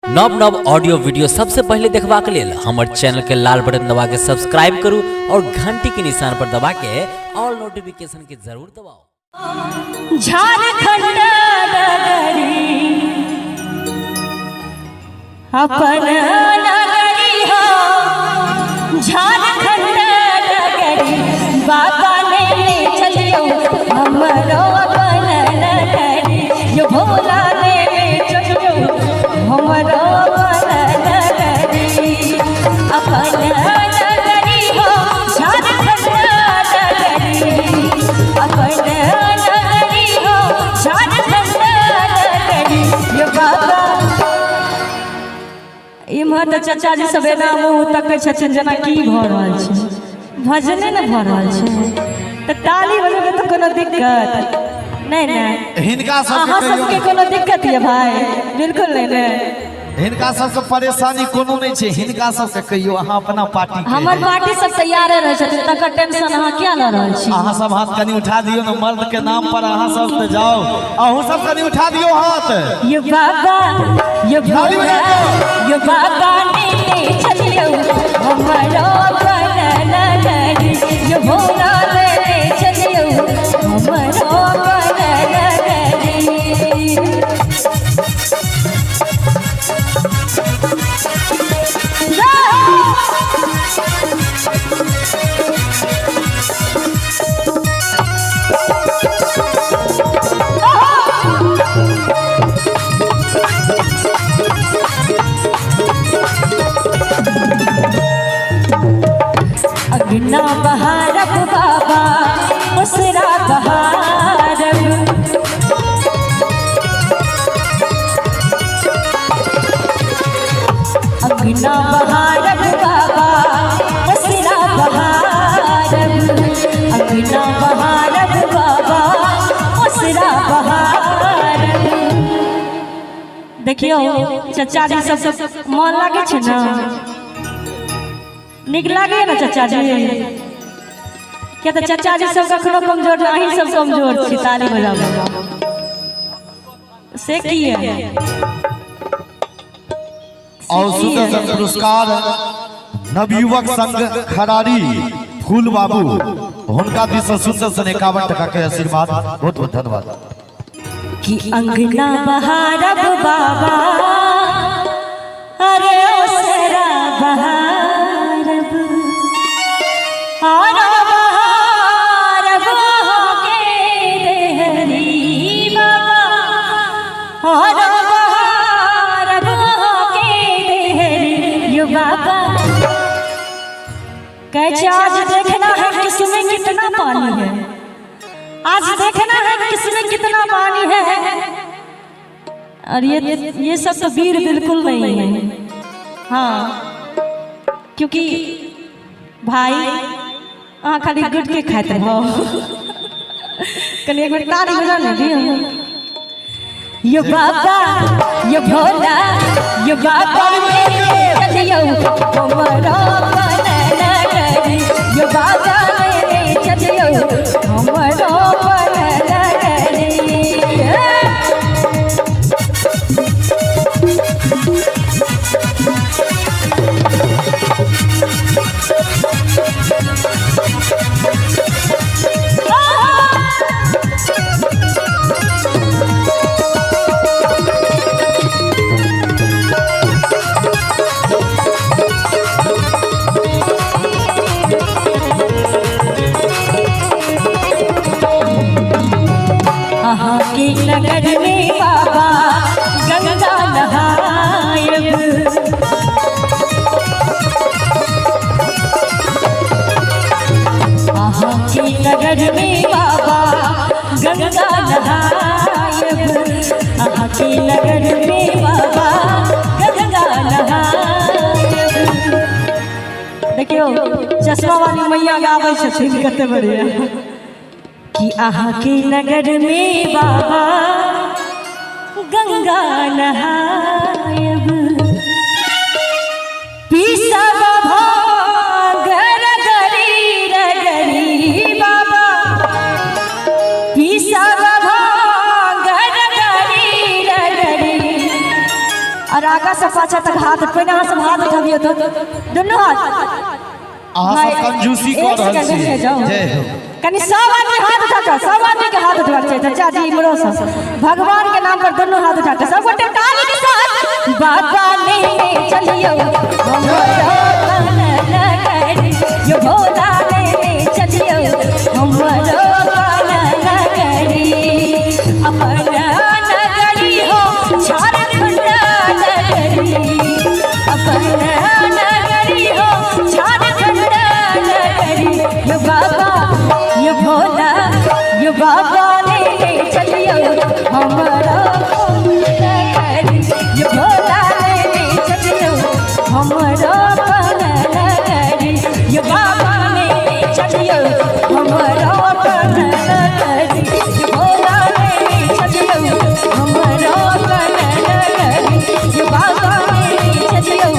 नव नव audio video सबसे पहले देखबा के लेल हमर चैनल के लाल बटन दबा के सब्सक्राइब करू और घंटी के निशान पर दबा के ऑल नोटिफिकेशन के जरूर दबाओ। झारखंड नगरी अपन नगरी हो, झारखंड नगरी बाबा ने चलियो हमरो अपन नगरी, यो भोला ने चलियो हमरो अपन नगरी, अपन नगरी हो झारखंड नगरी, अपन नगरी हो झारखंड नगरी, यो बाबा इम्हर तो चाचा जी सब एना मुँह तकै छथिन जेना की भऽ रहल छै, भजने न भऽ रहल छै तऽ ताली बजेबै तऽ कोनो दिक्कत नहीं नहीं, हिनका सबके कोनो दिक्कत है भाई, बिल्कुल नहीं ने, हिनका सबके परेशानी कोनो नहीं छै, हिनका सबके कहियो अहाँ अपना पार्टी के हमर पार्टी सब तैयार रहे छथिन, तकर टेंशन अहाँ क्या ल रहल छी। अहाँ सब हाथ कनी उठा दियो न, मर्द के नाम पर अहाँ सब पे जाओ, अहू सब कनी उठा दियो हाथ। ये बाबा ये भोला ये बाबा ने चलियो हमरो अपन नगरी, ये भोला ने चलियो हमरो अपन नगरी। अग्ना बहारब बाबा उसरा बहारब, अग्ना बहारब बाबा उसरा बहारब, अग्ना बहारब बाबा उसरा बहारब। देखियो चाचा जी सब मन लागे छै ना, निक लागे ना चाचा जी, क्या तो चाचा जी सब कखनो कमजोर, अहीं सब कमजोर छी, ताली बजाबो से की है। और सुंदर पुरस्कार नवयुवक संघ खरारी फूल बाबू, हुनका दिस सुंदर सन 51 टका के आशीर्वाद, बहुत बहुत धन्यवाद। कि अंगना बहारब बाबा अरे ओसरा बहारब, आरा बहारब के देहरी बाबा, आरा बहारब के देहरी यो बाबा। कहते आज देखना है किसमें कितना पानी है, आज देखना है किसमें कितना पानी है, और ये सब तो वीर बिल्कुल नहीं है। हाँ क्योंकि भाई हाँ खाली गुट के खाते हो, कल एक बार ताली बजाने दियो। ये बाबा ये भोला ये बाबा मेरे चलियो हमरो अपन नगरी, ये बाबा मेरे चलियो हमरो अपन नगरी। अहाँ के नगर में बाबा गंगा नहायब, अहाँ के नगर में बाबा गंगा नहायब, अहाँ के नगर में बाबा गंगा नहायब। देखियो चश्मा वाली मैया गाबै छथिन कते बढ़िया, कि अहाँ के नगर में बाबा गंगा नहायब, पीसब भागर गरी रगरी बाबा, पीसब भागर गरी रगरी, और आगा से पाछा तक हाथ कोई ना सब हाथ उठाबियो तो दोनों हाथ अहाँ सब कंजूसी कर रहल छी जय हो कनी सब आदमी हाथ उठाकर सब आदमी के हाथ उठाकर छै चाचा जी इमरो से भगवान के नाम पर दोनों हाथ उठाकर सब गोटे ताली के साथ बाबा ले चलियो हमरो नगरी यो भोला ले चलियो हमरो नगरी अपना नगरी हो झारखंड नगरी अपना नगरी हो झारखंड नगरी यो बाबा यो भोला यो बाबा ले चलियो हमारा नगरी यो भोला ले चलियो हमारा नगरी यो बाबा ले चलियो हमारा नगरी यो भोला ले चलियो हमारा नगरी यो बाबा ले चलियो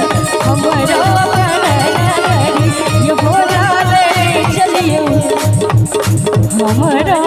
हमारा नगरी यो भोला ले चलियो हमारा